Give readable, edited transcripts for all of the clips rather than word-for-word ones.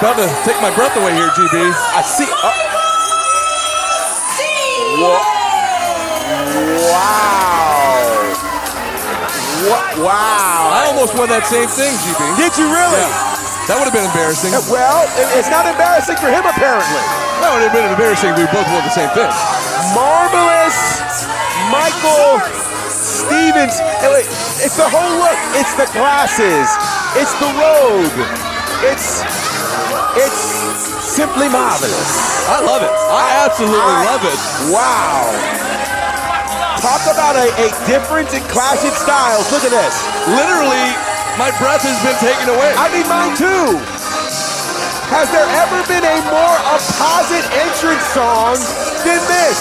about to take my breath away here, GB. I see. Wow. Wow. I almost won that same thing, GB. Did you really? Yeah. That would have been embarrassing. Well, it's not embarrassing for him, apparently. That would have been embarrassing. We both won the same thing. Marvelous Michael Stevens. Hey, wait, it's the whole look. It's the glasses. It's the robe. It's simply marvelous. I love it. I absolutely love it. Wow. Talk about a difference in clashing styles. Look at this. Literally, my breath has been taken away. I mean, mine too. Has there ever been a more opposite entrance song than this?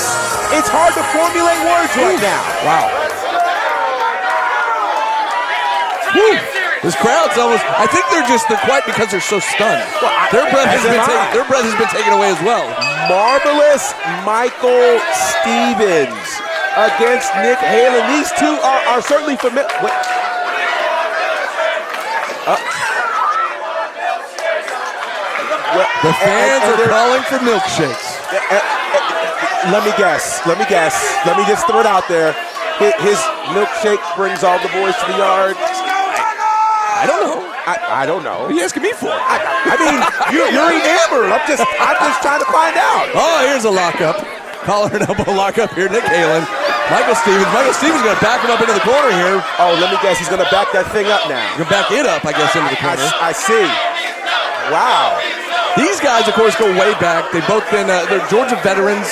It's hard to formulate words right now. Wow. Woo. This crowd's almost, I think they're quiet because they're so stunned. Well, their breath has been taken away as well. Marvelous Michael Stevens against Nick Halen. These two are certainly familiar. The fans are calling for milkshakes. Let me guess. Let me just throw it out there. His milkshake brings all the boys to the yard. I don't know. I don't know. What are you asking me for? I mean, you're enamored. I'm just trying to find out. Oh, here's a lockup. Collar and elbow lockup here. Nick Halen. Michael Stevens going to back him up into the corner here. Oh, let me guess. He's going to back that thing up now. He's going to back it up, I guess, into the corner. I see. Wow. These guys, of course, go way back. They've both been, they're Georgia veterans.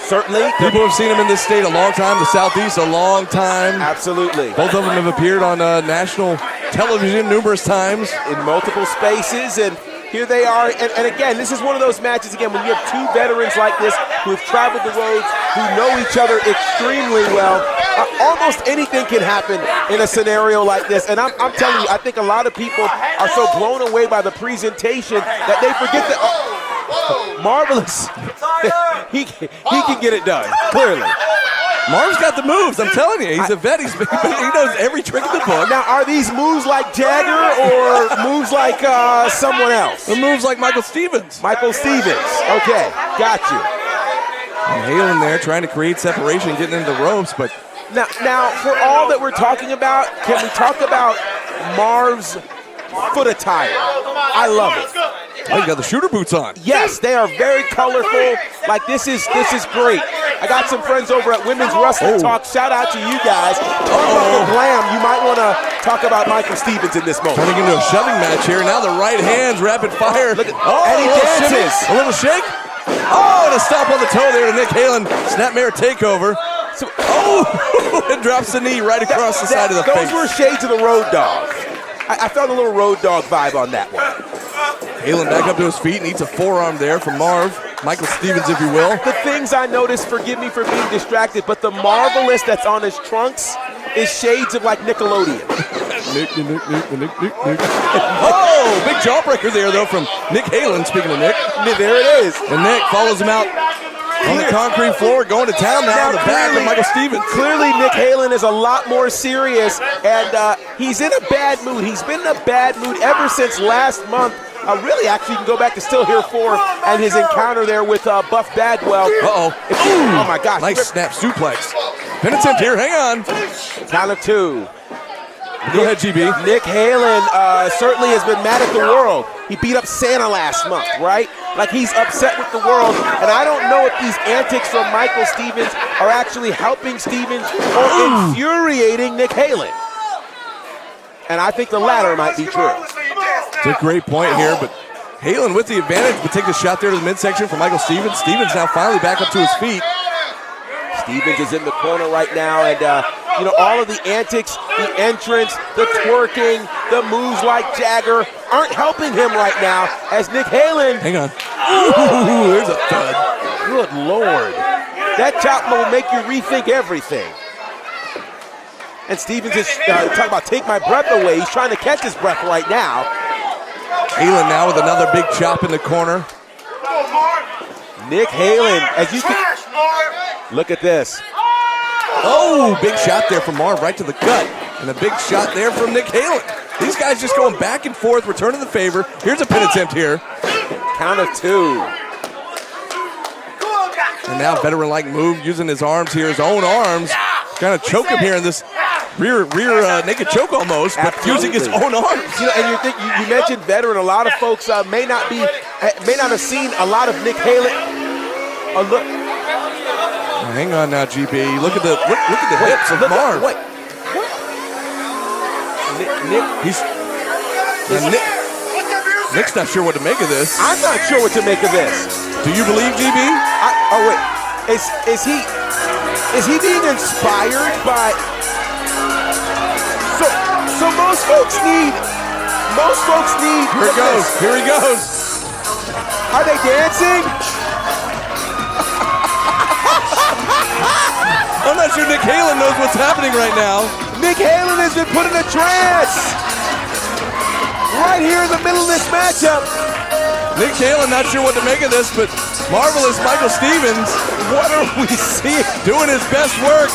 Certainly. People have seen them in this state a long time, the Southeast a long time. Absolutely. Both of them have appeared on national television numerous times. In multiple spaces, and here they are. And again, this is one of those matches, again, when you have two veterans like this who have traveled the roads, who know each other extremely well. Almost anything can happen in a scenario like this. And I'm telling you, I think a lot of people are so blown away by the presentation that they forget that Marvelous. he can get it done, clearly. Marv's got the moves, I'm telling you. He's a vet. He knows every trick in the book. Now, are these moves like Jagger or moves like someone else? The moves like Michael Stevens. Michael Stevens. Okay, got you. And Halen there trying to create separation, getting into the ropes, but Now, for all that we're talking about, can we talk about Marv's foot attire? I love it. Oh, you got the shooter boots on. Yes, they are very colorful. Like, this is great. I got some friends over at Women's Wrestling Talk. Shout out to you guys. Talk about the glam. You might want to talk about Michael Stevens in this moment. Turning into a shoving match here. Now the right hands, rapid fire. Look at, and he dances. A little shake. Oh, and a stop on the toe there to Nick Halen. Snapmare takeover. And drops the knee right across the side of the face. Those were shades of the Road Dogg. I felt a little Road Dogg vibe on that one. Halen back up to his feet and eats a forearm there from Marv. Michael Stevens, if you will. The things I noticed, forgive me for being distracted, but the Marvelous that's on his trunks is shades of like Nickelodeon. Nick. Oh, big jawbreaker there, though, from Nick Halen, speaking of Nick. There it is. And Nick follows him out on the concrete floor, going to town now on the back of Michael Stevens. Clearly, Nick Halen is a lot more serious, and he's in a bad mood. He's been in a bad mood ever since last month. Really, actually, you can go back to Still Here 4 and his encounter there with Buff Bagwell. Oh, my gosh. Nice snap suplex. Pin attempt here. Hang on. Count of two. Go ahead, GB. Nick Halen certainly has been mad at the world. He beat up Santa last month, right? Like, he's upset with the world. And I don't know if these antics from Michael Stevens are actually helping Stevens or infuriating Nick Halen. And I think the latter might be true. It's a great point here, but Halen with the advantage, but takes a shot there to the midsection from Michael Stevens. Stevens now finally back up to his feet. Stevens is in the corner right now, and all of the antics, the entrance, the twerking, the moves like Jagger aren't helping him right now as Nick Halen. Hang on. Ooh, there's a thud. Good Lord. That chop will make you rethink everything. And Stevens is talking about take my breath away. He's trying to catch his breath right now. Halen now with another big chop in the corner. Nick Halen, as you can look at this. Oh, big shot there from Marv right to the gut. And a big shot there from Nick Halen. These guys just going back and forth, returning the favor. Here's a pin attempt here. count of 2. And now veteran-like move, using his arms here, his own arms. Kind of choke him here in this rear naked choke almost, but using his own arms. You know, and you mentioned veteran. A lot of folks may not have seen a lot of Nick Halen. Hang on now, GB. Look at the hips of Marv. What? Nick's not sure what to make of this. I'm not sure what to make of this. Do you believe GB? Oh wait, is he being inspired by? So most folks need. Here it goes. Here he goes. Are they dancing? I'm not sure Nick Halen knows what's happening right now. Nick Halen has been put in a trance. Right here in the middle of this matchup. Nick Halen not sure what to make of this, but marvelous Michael Stevens. What are we seeing? Doing his best work.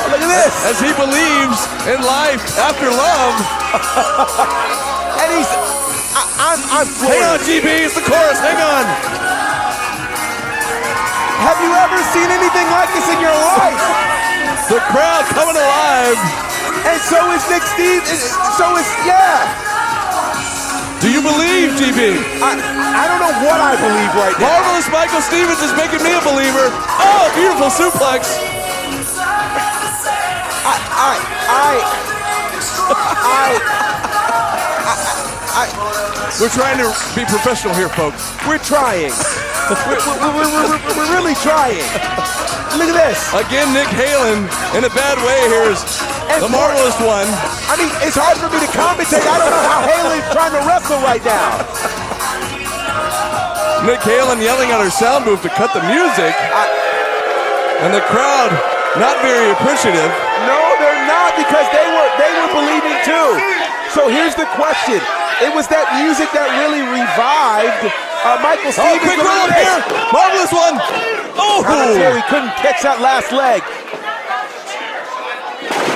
Look at this. As he believes in life after love. And I'm floored. Hang on, GB, it's the chorus, hang on. Have you ever seen anything like this in your life? The crowd coming alive. And so is Nick Stevens. Do you believe, GB? I don't know what I believe right now. Marvelous Michael Stevens is making me a believer. Oh, beautiful suplex. We're trying to be professional here, folks. We're trying. We're really trying. Look at this. Again, Nick Halen in a bad way here is the marvelous one. I mean, it's hard for me to commentate. I don't know how Halen's trying to wrestle right now. Nick Halen yelling at her sound booth to cut the music. And the crowd not very appreciative. No, they're not, because they were believing too. So here's the question. It was that music that really revived Michael Stevens. Quick roll up here. Marvelous one. Oh! He couldn't catch that last leg.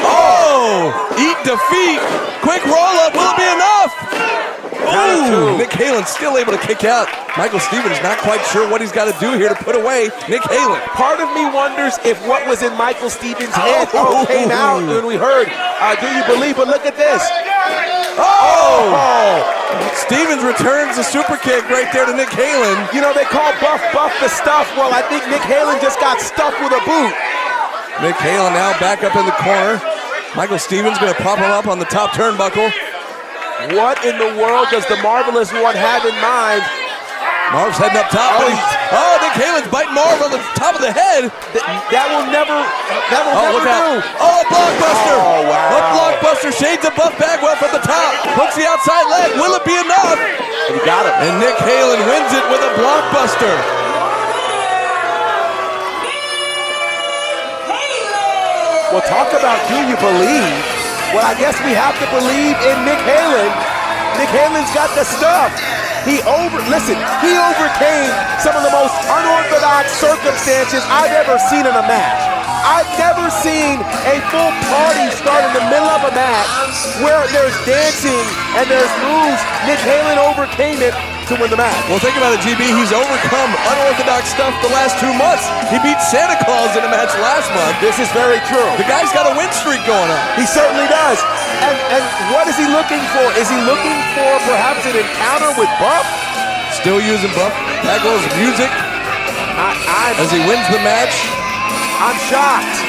Oh! Eat defeat. Quick roll up. Will it be enough? Oh! Nick Halen still able to kick out. Michael Stevens not quite sure what he's got to do here to put away Nick Halen. Part of me wonders if what was in Michael Stevens' head came out when we heard, do you believe? But look at this. Oh! Stevens returns the super kick right there to Nick Halen. You know, they call Buff the stuff. Well, I think Nick Halen just got stuffed with a boot. Nick Halen now back up in the corner. Michael Stevens going to prop him up on the top turnbuckle. What in the world does the Marvelous One have in mind? Marv's heading up top. Nick Halen's biting Marv on the top of the head. That will never look do. out. Oh, a blockbuster. Oh, wow. A blockbuster. Shades of Buff Bagwell from the top. Hooks the outside leg. Will it be enough? He got it. And Nick Halen wins it with a blockbuster. Well, talk about do you believe? Well, I guess we have to believe in Nick Halen. Nick Halen's got the stuff. He overcame some of the most unorthodox circumstances I've ever seen in a match. I've never seen a full party start in the middle of a match where there's dancing and there's moves. Nick Halen overcame it to win the match. Well, think about it, GB. He's overcome unorthodox stuff the last 2 months. He beat Santa Claus in a match last month. This is very true. The guy's got a win streak going on. He certainly does. And what is he looking for? Is he looking for perhaps an encounter with Buff? Still using Buff Bagwell's music as he wins the match. I'm shocked.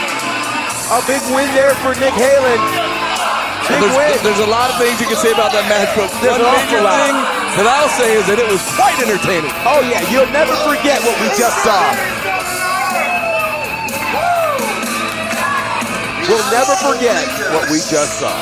A big win there for Nick Halen. There's a lot of things you can say about that match, but one major thing that I'll say is that it was quite entertaining. Oh yeah, you'll never forget what we just saw. We'll never forget what we just saw.